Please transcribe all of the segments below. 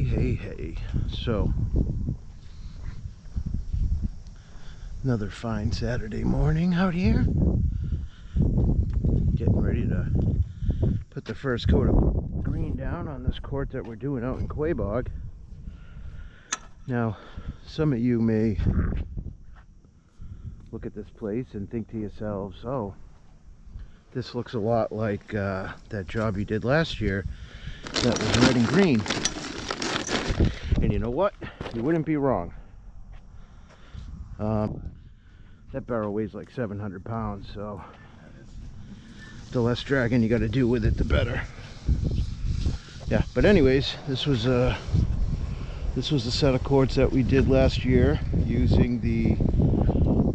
Hey. So, another fine Saturday morning out here. Getting ready to put the first coat of green down on this court that we're doing out in Quabog. Now, some of you may look at this place and think to yourselves, oh, this looks a lot like that job you did last year that was red and green. And you know what? You wouldn't be wrong. That barrel weighs like 700 pounds, so the less dragging you got to do with it, the better. Yeah, but anyways, this was a set of quartz that we did last year using the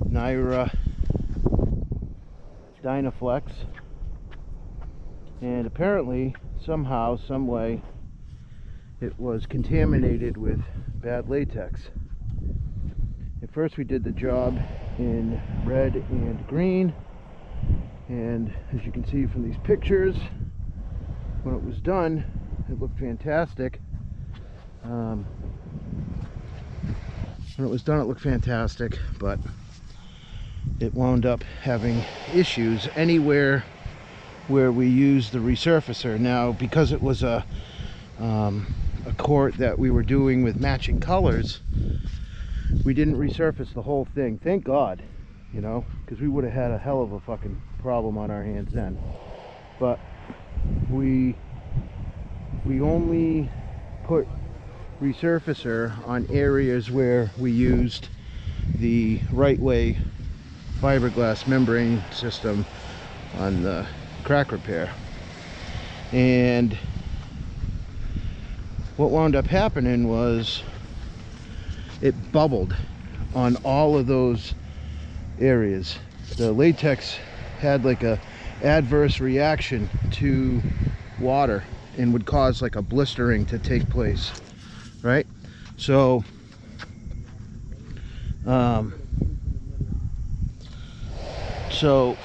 Naira Dynaflex, and apparently somehow, some way, it was contaminated with bad latex. At first we did the job in red and green, and as you can see from these pictures, when it was done, it looked fantastic. When it was done, it looked fantastic, but it wound up having issues anywhere where we used the resurfacer. Now, because it was a court that we were doing with matching colors, we didn't resurface the whole thing. Thank God, you know, because we would have had a hell of a fucking problem on our hands then. But we only put resurfacer on areas where we used the right way fiberglass membrane system on the crack repair. And what wound up happening was it bubbled on all of those areas. The latex had like a adverse reaction to water and would cause like a blistering to take place, right? So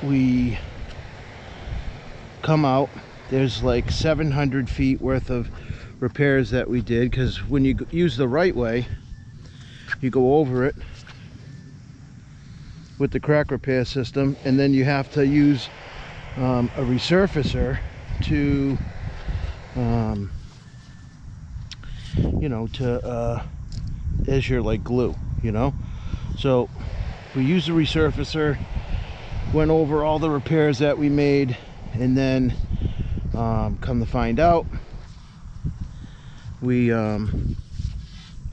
we come out, there's like 700 feet worth of repairs that we did, because when you use the right way, you go over it with the crack repair system, and then you have to use a resurfacer to you know, as your like glue, you know. So we used the resurfacer, went over all the repairs that we made, and then come to find out, we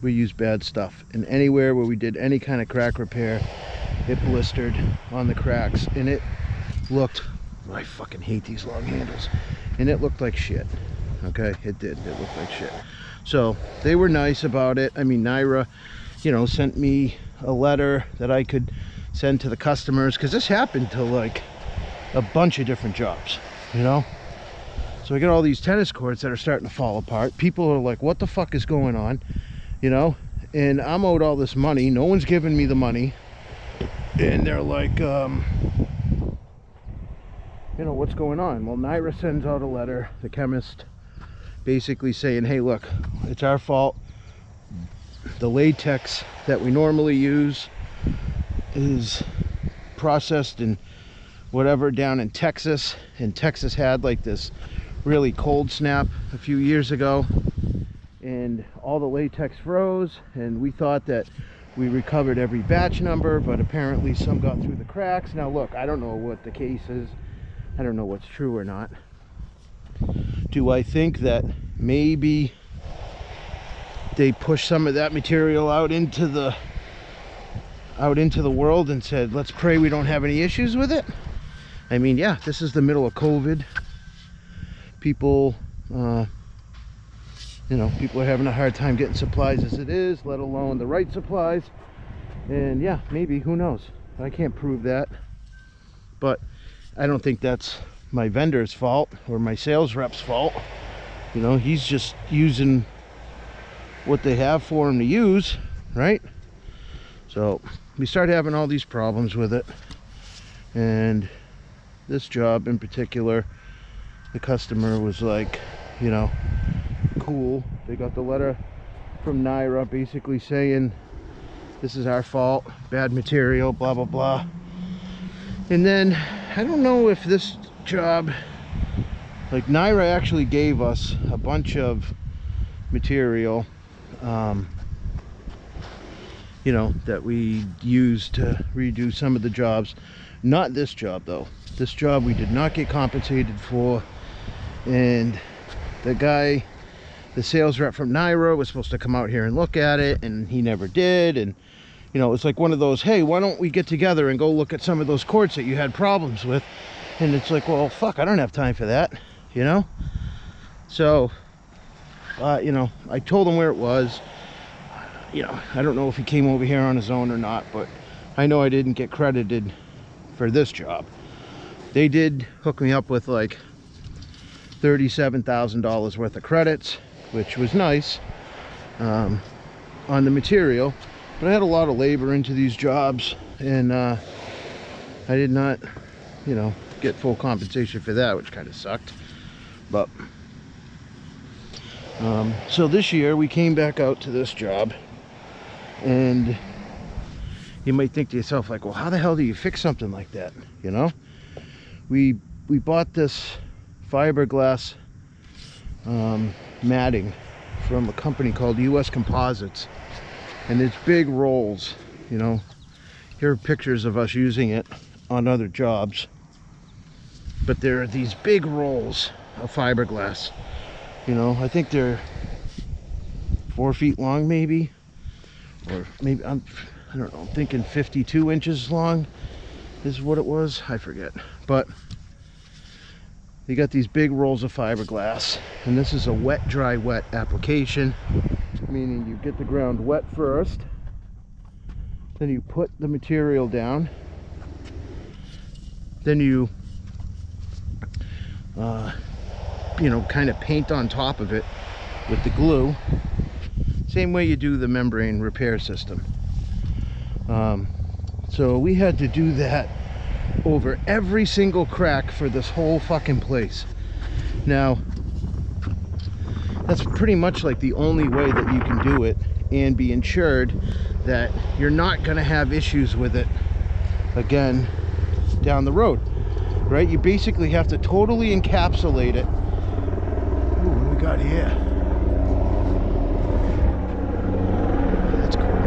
used bad stuff, and anywhere where we did any kind of crack repair, it blistered on the cracks, and it looked, I fucking hate these long handles, and it looked like shit. Okay, it looked like shit. So they were nice about it. I mean, Naira, you know, sent me a letter that I could send to the customers, because this happened to like a bunch of different jobs, you know. So I got all these tennis courts that are starting to fall apart. People are like, what the fuck is going on, you know? And I'm owed all this money, no one's giving me the money, and they're like, you know, what's going on? Well, Naira sends out a letter, the chemist, basically saying, hey, look, it's our fault. The latex that we normally use is processed in whatever down in Texas, and Texas had like this really cold snap a few years ago, and all the latex froze, and we thought that we recovered every batch number, but apparently some got through the cracks. Now look, I don't know what the case is, I don't know what's true or not. Do I think that maybe they pushed some of that material out into the world and said, let's pray we don't have any issues with it? I mean, yeah, this is the middle of COVID. People, you know, people are having a hard time getting supplies as it is, let alone the right supplies. And yeah, maybe, who knows? I can't prove that. But I don't think that's my vendor's fault or my sales rep's fault. You know, he's just using what they have for him to use, right? So we start having all these problems with it, and this job in particular, the customer was like, you know, cool They got the letter from Naira basically saying this is our fault, bad material, blah blah blah. And then I don't know if this job, like, Naira actually gave us a bunch of material, you know, that we used to redo some of the jobs. Not this job though. This job we did not get compensated for, and the guy, the sales rep from Naira, was supposed to come out here and look at it, and he never did. And you know, it's like one of those, hey, why don't we get together and go look at some of those courts that you had problems with? And it's like, well, fuck, I don't have time for that, you know? So you know, I told him where it was. You know, I don't know if he came over here on his own or not, but I know I didn't get credited for this job. They did hook me up with like $37,000 worth of credits, which was nice, on the material. But I had a lot of labor into these jobs, and I did not, you know, get full compensation for that, which kind of sucked. But so this year we came back out to this job, and you might think to yourself, like, well, how the hell do you fix something like that? You know, we bought this fiberglass matting from a company called US Composites, and it's big rolls. You know, here are pictures of us using it on other jobs, but there are these big rolls of fiberglass. You know, I think they're 4 feet long, maybe, or maybe I don't know, I'm thinking 52 inches long is what it was, I forget. But you got these big rolls of fiberglass, and this is a wet dry wet application, meaning you get the ground wet first, then you put the material down, then you you know, kind of paint on top of it with the glue, same way you do the membrane repair system. So we had to do that over every single crack for this whole fucking place. Now, that's pretty much like the only way that you can do it and be insured that you're not going to have issues with it again down the road, right? You basically have to totally encapsulate it. Ooh, what do we got here? That's cool.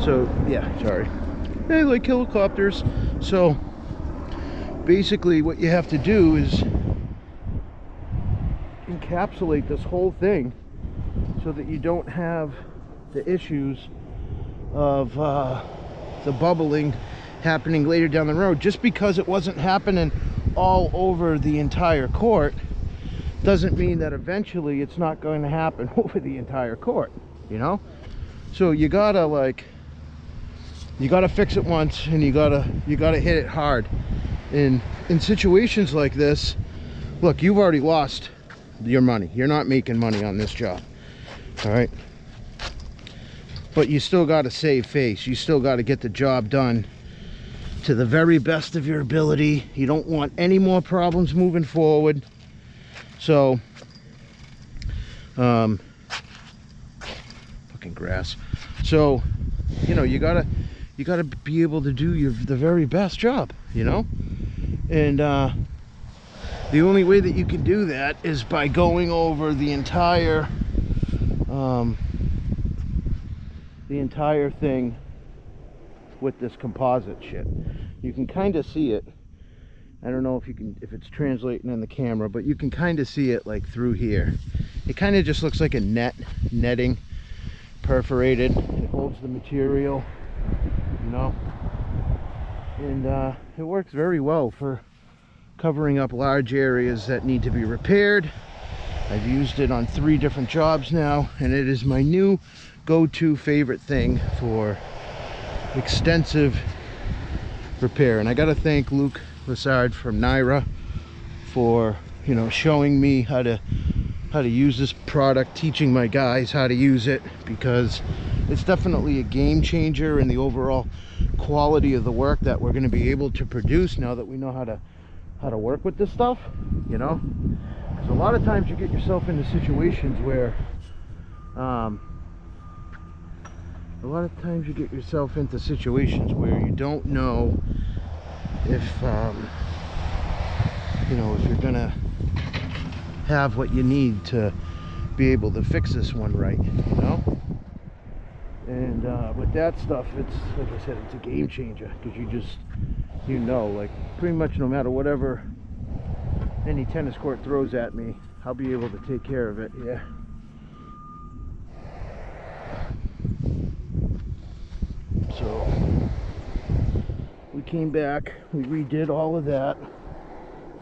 So yeah, sorry, they like helicopters. So basically what you have to do is encapsulate this whole thing so that you don't have the issues of the bubbling happening later down the road. Just because it wasn't happening all over the entire court doesn't mean that eventually it's not going to happen over the entire court, you know? So you gotta, like, you gotta fix it once, and you gotta hit it hard. In situations like this, look, you've already lost your money. You're not making money on this job, all right? But you still gotta save face. You still gotta get the job done to the very best of your ability. You don't want any more problems moving forward. So fucking grass. So, you know, you gotta be able to do the very best job, you know? And the only way that you can do that is by going over the entire thing with this composite shit. You can kind of see it. I don't know if it's translating in the camera, but you can kind of see it like through here. It kind of just looks like a netting, perforated. It holds the material, you know, and it works very well for covering up large areas that need to be repaired. I've used it on 3 different jobs now, and it is my new go-to favorite thing for extensive repair. And I gotta thank Luke Lessard from Naira for, you know, showing me how to use this product, teaching my guys how to use it, because it's definitely a game changer in the overall quality of the work that we're going to be able to produce now that we know how to work with this stuff, you know. Because a lot of times you get yourself into situations where you don't know if you know, if you're gonna have what you need to be able to fix this one right, you know. And with that stuff, it's like I said, it's a game changer, because you know, like pretty much no matter whatever any tennis court throws at me, I'll be able to take care of it. Yeah. So we came back, we redid all of that,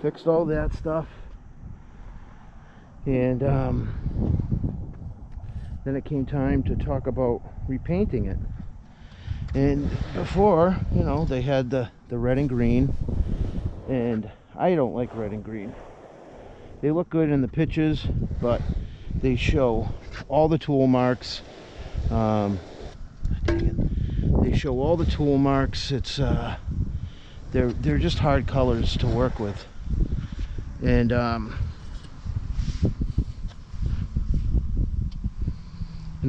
fixed all that stuff, and then it came time to talk about repainting it. And before, you know, they had the red and green, and I don't like red and green. They look good in the pictures, but they show all the tool marks. Dang it. They show all the tool marks. It's they're just hard colors to work with. And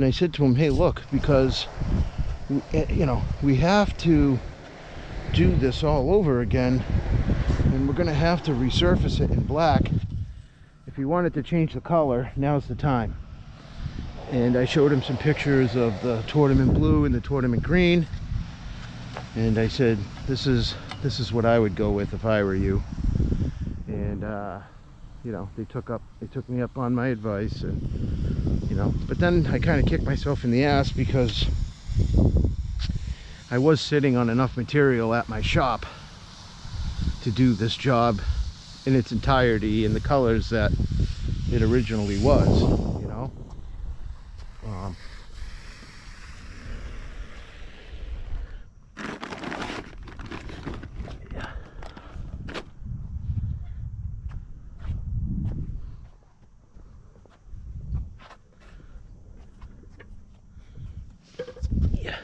I said to him, hey, look, because you know, we have to do this all over again, and we're gonna have to resurface it in black. If you wanted to change the color, now's the time. And I showed him some pictures of the tournament blue and the tournament green, and I said, this is what I would go with if I were you. And you know, they took me up on my advice, and you know, but then I kind of kicked myself in the ass, because I was sitting on enough material at my shop to do this job in its entirety in the colors that it originally was, you know. Yeah. Yeah.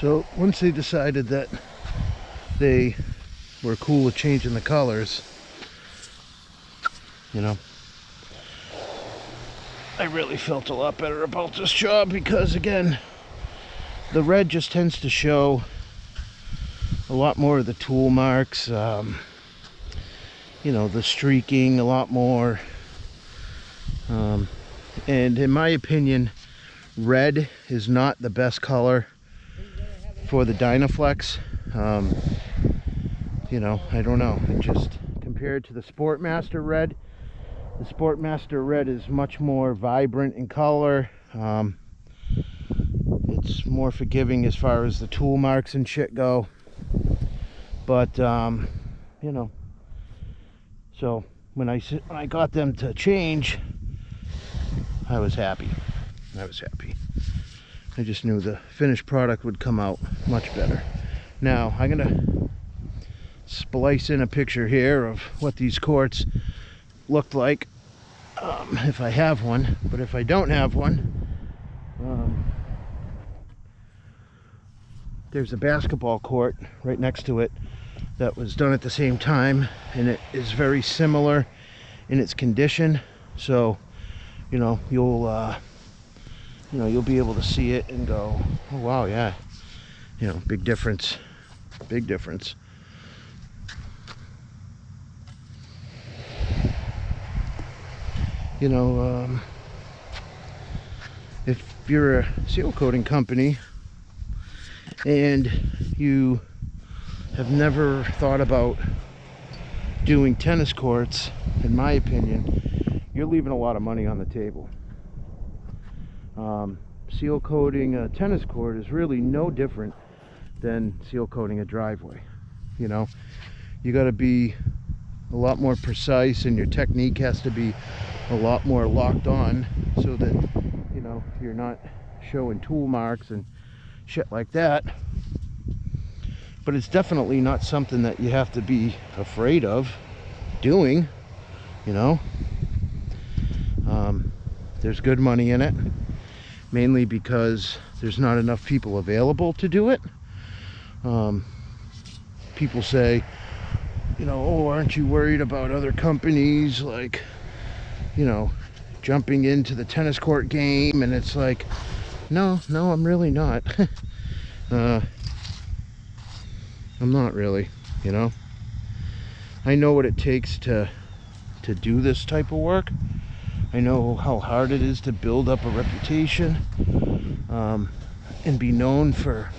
So once they decided that they were cool with changing the colors, you know, I really felt a lot better about this job, because again, the red just tends to show a lot more of the tool marks, you know, the streaking a lot more, and in my opinion, red is not the best color for the Dynaflex. You know, I don't know, it just, compared to the Sportmaster red, the Sportmaster red is much more vibrant in color. It's more forgiving as far as the tool marks and shit go, but you know, so when I got them to change, I was happy. I just knew the finished product would come out much better. Now I'm gonna splice in a picture here of what these courts looked like, if I have one. But if I don't have one, there's a basketball court right next to it that was done at the same time, and it is very similar in its condition. So, you know, you'll be able to see it and go, oh wow, yeah, you know, big difference, big difference. You know, if you're a seal coating company and you have never thought about doing tennis courts, in my opinion, you're leaving a lot of money on the table. Seal coating a tennis court is really no different than seal coating a driveway. You know, you got to be a lot more precise, and your technique has to be a lot more locked on, so that, you know, you're not showing tool marks and shit like that. But it's definitely not something that you have to be afraid of doing, you know. There's good money in it, mainly because there's not enough people available to do it. People say, you know, oh, aren't you worried about other companies, like, you know, jumping into the tennis court game? And it's like, no, I'm really not. I'm not really, you know. I know what it takes to do this type of work. I know how hard it is to build up a reputation, and be known for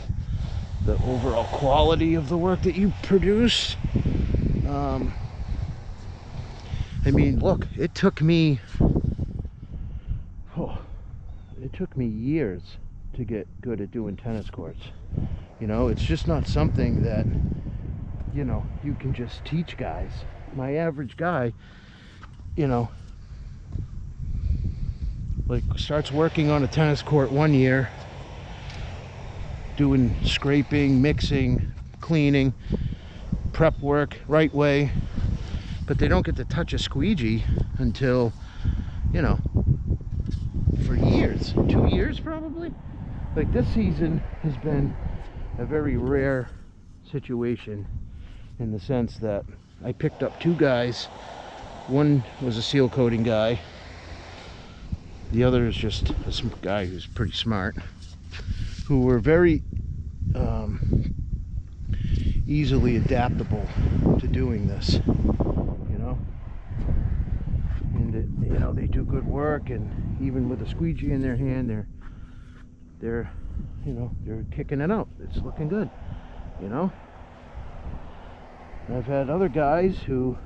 the overall quality of the work that you produce. I mean, look, it took me years to get good at doing tennis courts. You know, it's just not something that, you know, you can just teach guys. My average guy, you know, like, starts working on a tennis court one year, doing scraping, mixing, cleaning, prep work right way, but they don't get to touch a squeegee until, you know, for years, 2 years probably. Like, this season has been a very rare situation, in the sense that I picked up two guys. One was a seal coating guy, the other is just a guy who's pretty smart, who were very easily adaptable to doing this, you know. And it, you know, they do good work, and even with a squeegee in their hand, they're you know, they're kicking it out. It's looking good, you know. And I've had other guys who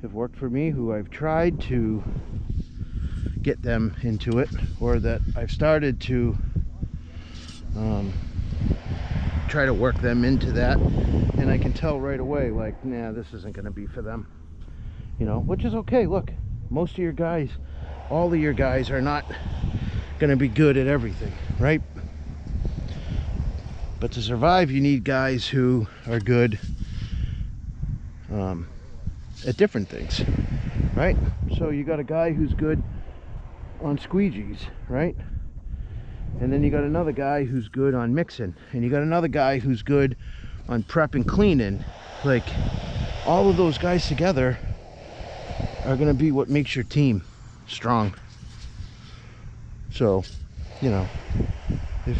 have worked for me, who I've tried to get them into it, or that I've started to try to work them into that, and I can tell right away, like, nah, this isn't going to be for them, you know, which is okay. Look, most of your guys, all of your guys are not going to be good at everything, right? But to survive, you need guys who are good at different things, right? So you got a guy who's good on squeegees, right? And then you got another guy who's good on mixing, and you got another guy who's good on prep and cleaning. Like, all of those guys together are going to be what makes your team strong. So, you know, if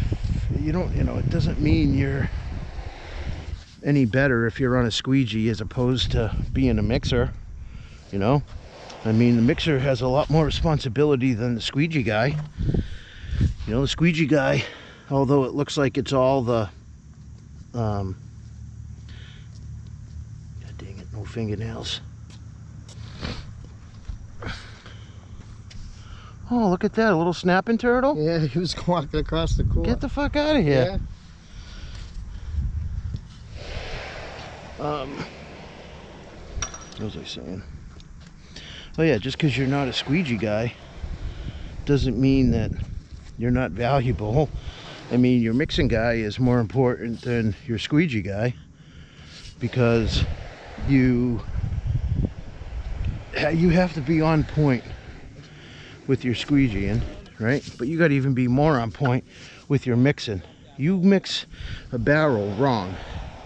you don't, you know, it doesn't mean you're any better if you're on a squeegee as opposed to being a mixer, you know. I mean, the mixer has a lot more responsibility than the squeegee guy. You know, the squeegee guy, although it looks like it's all the God dang it, no fingernails. Oh, look at that, a little snapping turtle. Yeah, he was walking across the court. Get the fuck out of here. Yeah. What was I saying? Oh yeah, just because you're not a squeegee guy doesn't mean that you're not valuable. I mean, your mixing guy is more important than your squeegee guy, because you have to be on point with your squeegeeing, right? But you got to even be more on point with your mixing. You mix a barrel wrong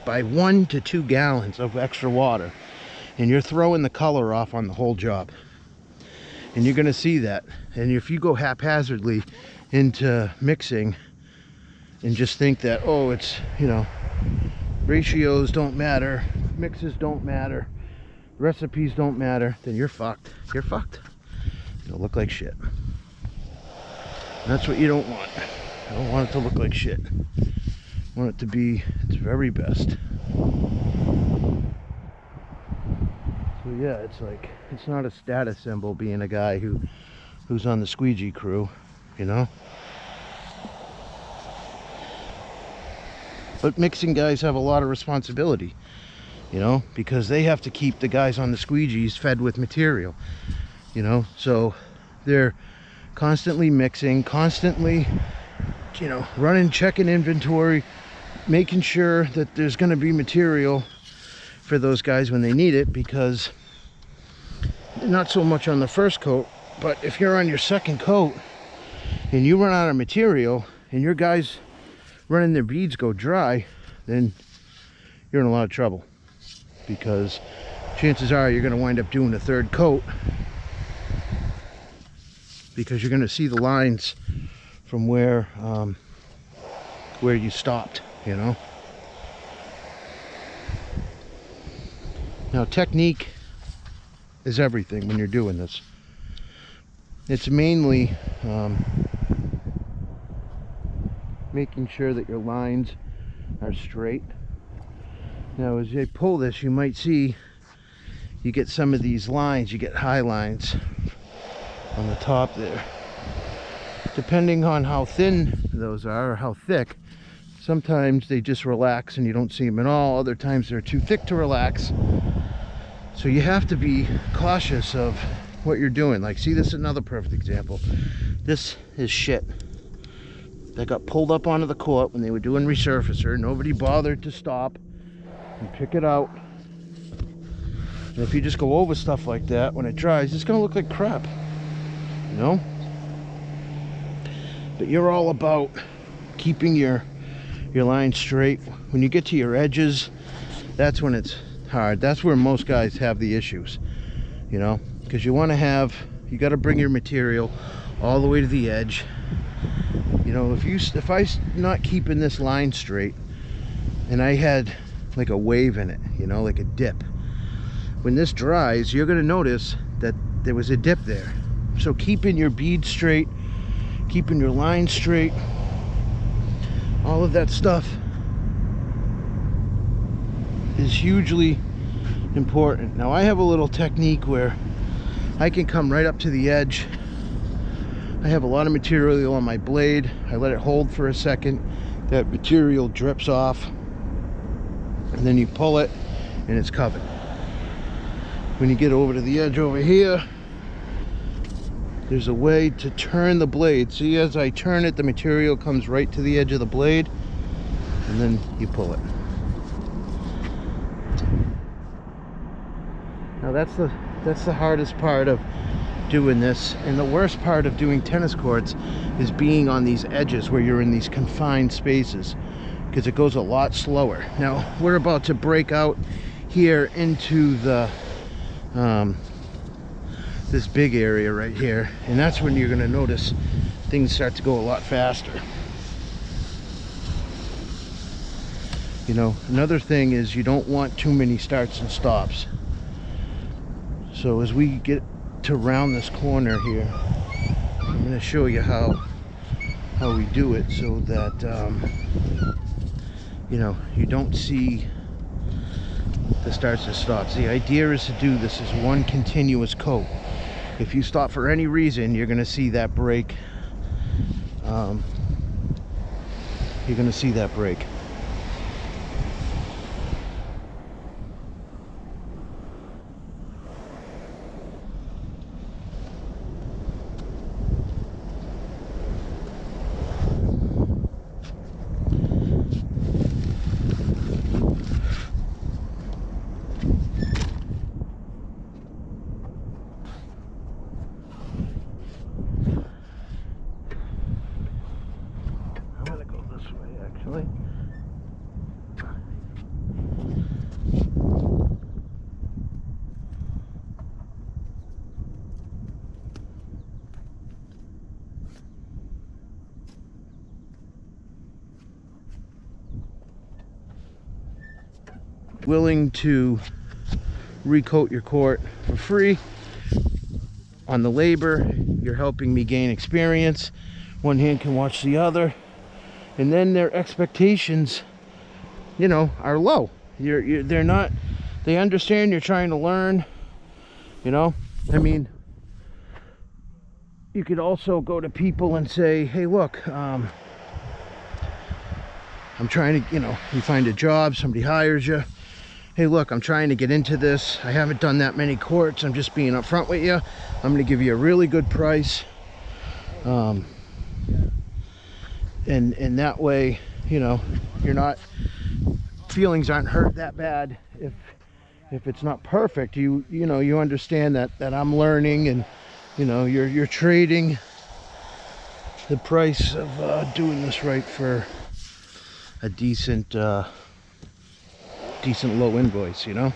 by 1 to 2 gallons of extra water, and you're throwing the color off on the whole job. And you're gonna see that. And if you go haphazardly into mixing and just think that, oh, it's, you know, ratios don't matter, mixes don't matter, recipes don't matter, then you're fucked. You're fucked. It'll look like shit. And that's what you don't want. I don't want it to look like shit. I want it to be its very best. So yeah, it's like, it's not a status symbol being a guy who's on the squeegee crew, you know? But mixing guys have a lot of responsibility, you know, because they have to keep the guys on the squeegees fed with material, you know? So they're constantly mixing, constantly, you know, running, checking inventory, making sure that there's going to be material for those guys when they need it, because not so much on the first coat, but if you're on your second coat and you run out of material and your guys running their beads go dry, then you're in a lot of trouble, because chances are you're going to wind up doing a third coat, because you're going to see the lines from where you stopped, you know. Now, technique is everything when you're doing this. It's mainly making sure that your lines are straight. Now, as I pull this, you might see you get some of these lines, you get high lines on the top there. Depending on how thin those are or how thick, sometimes they just relax and you don't see them at all. Other times they're too thick to relax. So you have to be cautious of what you're doing. Like, see, this is another perfect example. This is shit that got pulled up onto the court when they were doing resurfacer. Nobody bothered to stop and pick it out. And if you just go over stuff like that, when it dries, it's gonna look like crap, you know? But you're all about keeping your line straight. When you get to your edges, that's when it's hard. That's where most guys have the issues, you know, because you want to have, you got to bring your material all the way to the edge. You know, if I not keeping this line straight and I had like a wave in it, you know, like a dip, when this dries, you're going to notice that there was a dip there. So keeping your bead straight, keeping your line straight, all of that stuff is hugely important. Now, I have a little technique where I can come right up to the edge. I have a lot of material on my blade. I let it hold for a second. That material drips off, and then you pull it and it's covered. When you get over to the edge over here, there's a way to turn the blade. See, as I turn it, the material comes right to the edge of the blade, and then you pull it. Now that's the hardest part of doing this, and the worst part of doing tennis courts is being on these edges where you're in these confined spaces, because it goes a lot slower. Now we're about to break out here into the this big area right here, and that's when you're going to notice things start to go a lot faster. You know, another thing is you don't want too many starts and stops. So as we get to round this corner here, I'm going to show you how we do it, so that you know, you don't see the starts and stops. The idea is to do this as one continuous coat. If you stop for any reason, you're going to see that break. You're going to see that break. I'm gonna go this way, actually. willing to recoat your court for free. On the labor, you're helping me gain experience. One hand can watch the other. And then their expectations, you know, are low. They're not, they understand you're trying to learn, you know. I mean, you could also go to people and say, hey, look, I'm trying to, you know, you find a job, somebody hires you. Hey, look, I'm trying to get into this. I haven't done that many courts. I'm just being upfront with you. I'm going to give you a really good price. And that way, you know, you're not, feelings aren't hurt that bad if it's not perfect. You know, you understand that I'm learning, and, you know, you're trading the price of doing this right for a decent low invoice, you know.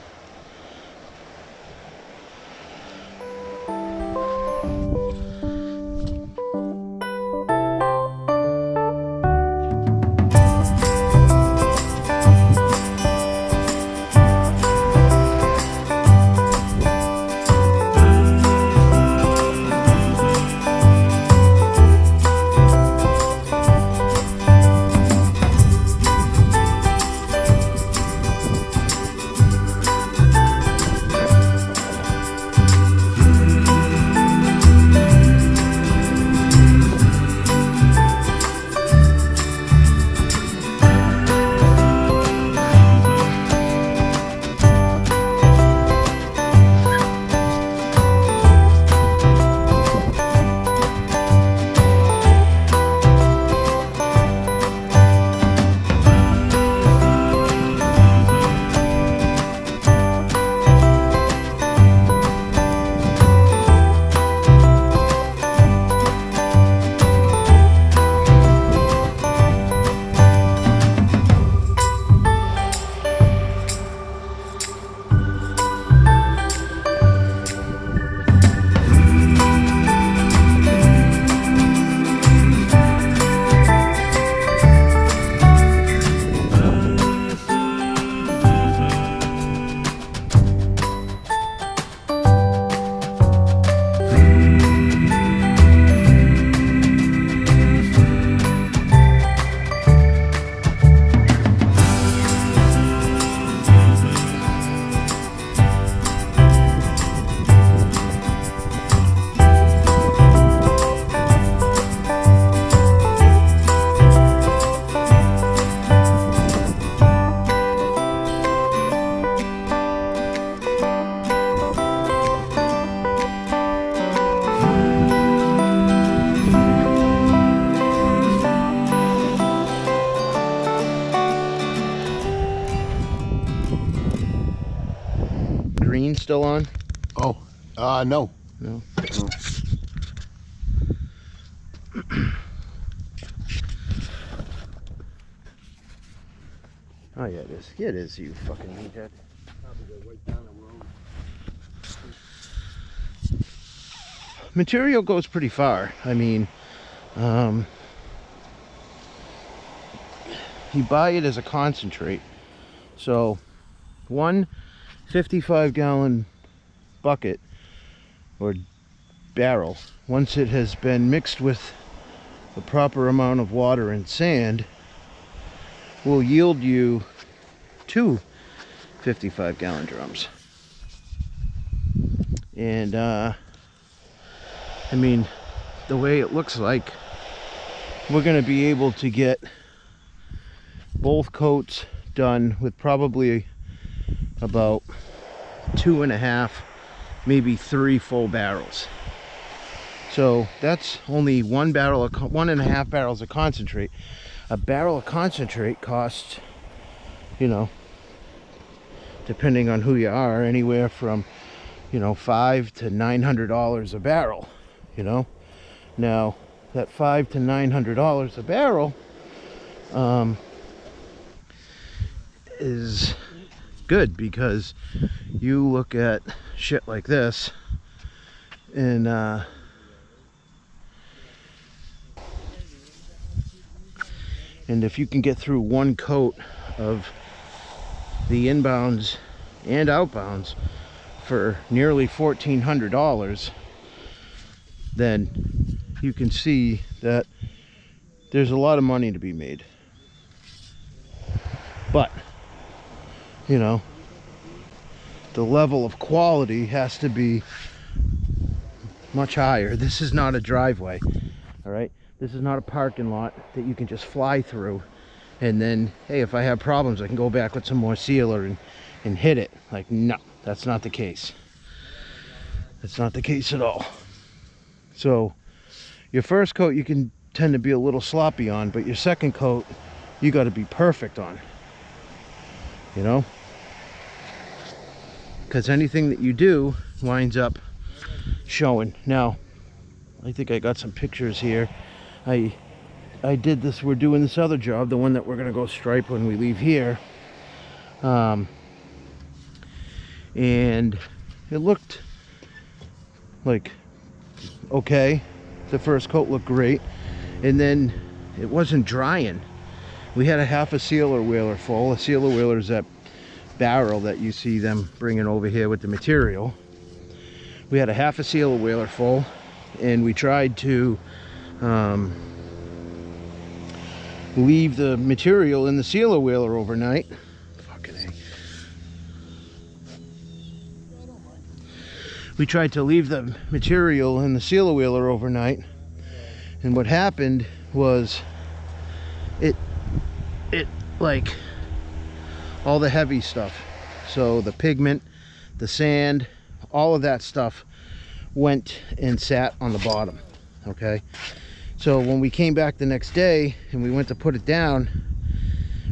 Green still on? Oh, no. No. Oh yeah, it is. Yeah, it is, you fucking meathead. Material goes pretty far. I mean, you buy it as a concentrate. So, one 55-gallon bucket or barrel, once it has been mixed with the proper amount of water and sand, will yield you 2 55-gallon drums. And I mean, the way it looks like, we're going to be able to get both coats done with probably about 2.5, maybe 3 full barrels. So that's only 1.5 barrels of concentrate. A barrel of concentrate costs, you know, depending on who you are, anywhere from, you know, $500 to $900 a barrel, you know. Now that $500 to $900 a barrel is good, because you look at shit like this and if you can get through one coat of the inbounds and outbounds for nearly $1,400, then you can see that there's a lot of money to be made. But, you know, the level of quality has to be much higher. This is not a driveway, all right? This is not a parking lot that you can just fly through and then, hey, if I have problems, I can go back with some more sealer and hit it. Like, no, that's not the case. That's not the case at all. So your first coat you can tend to be a little sloppy on, but your second coat you got to be perfect on, you know, because anything that you do winds up showing. Now I think I got some pictures here. I did this, we're doing this other job, the one that we're gonna go stripe when we leave here, and it looked like okay. The first coat looked great, and then it wasn't drying. We had a half a sealer wheeler full. A sealer wheeler is that barrel that you see them bringing over here with the material. We had a half a sealer wheeler full, and we tried to leave the material in the sealer wheeler overnight. Fucking A. We tried to leave the material in the sealer wheeler overnight, and what happened was it like all the heavy stuff, so the pigment, the sand, all of that stuff went and sat on the bottom. Okay, so when we came back the next day and we went to put it down,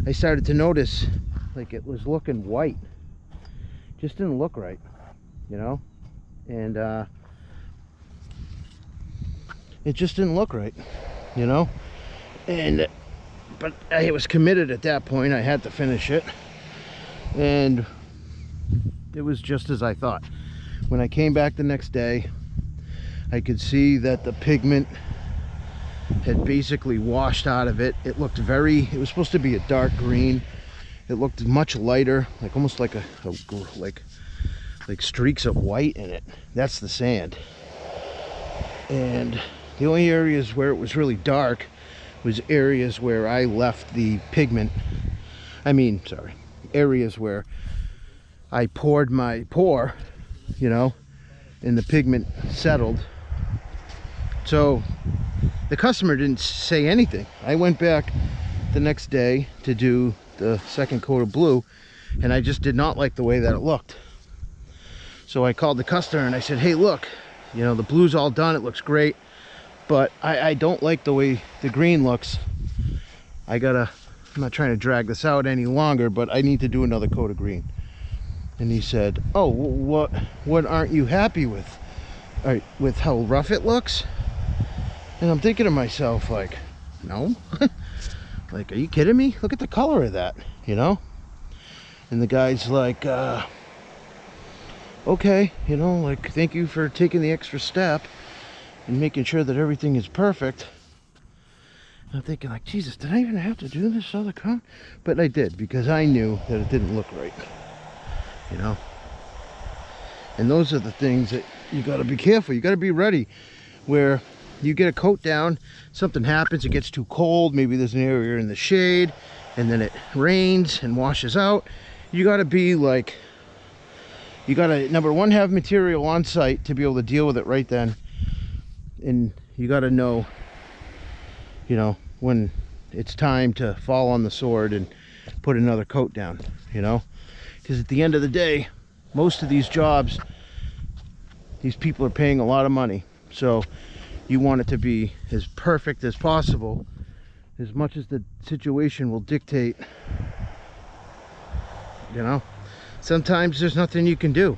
I started to notice like it was looking white. Just didn't look right, you know, and it just didn't look right, you know. And but I was committed at that point. I had to finish it, and it was just as I thought. When I came back the next day, I could see that the pigment had basically washed out of it. It looked very, it was supposed to be a dark green. It looked much lighter, like almost like like streaks of white in it. That's the sand. And the only areas where it was really dark was areas where I left the pigment. Areas where I poured my pour, you know, and the pigment settled. So the customer didn't say anything. I went back the next day to do the second coat of blue, and I just did not like the way that it looked. So I called the customer and I said, hey, look, you know, the blue's all done, it looks great, but I don't like the way the green looks. I'm not trying to drag this out any longer, but I need to do another coat of green. And he said, oh, what aren't you happy with? With how rough it looks? And I'm thinking to myself, like, no. Like, are you kidding me? Look at the color of that, you know? And the guy's like, okay, you know, like, thank you for taking the extra step and making sure that everything is perfect. And I'm thinking, like, Jesus, did I even have to do this other coat? But I did, because I knew that it didn't look right, you know? And those are the things that you got to be careful. You got to be ready. Where you get a coat down, something happens, it gets too cold, maybe there's an area in the shade, and then it rains and washes out. You got to be like, you got to, number one, have material on site to be able to deal with it right then. And you got to know, you know, when it's time to fall on the sword and put another coat down, you know? Because at the end of the day, most of these jobs, these people are paying a lot of money. So you want it to be as perfect as possible, as much as the situation will dictate, you know? Sometimes there's nothing you can do.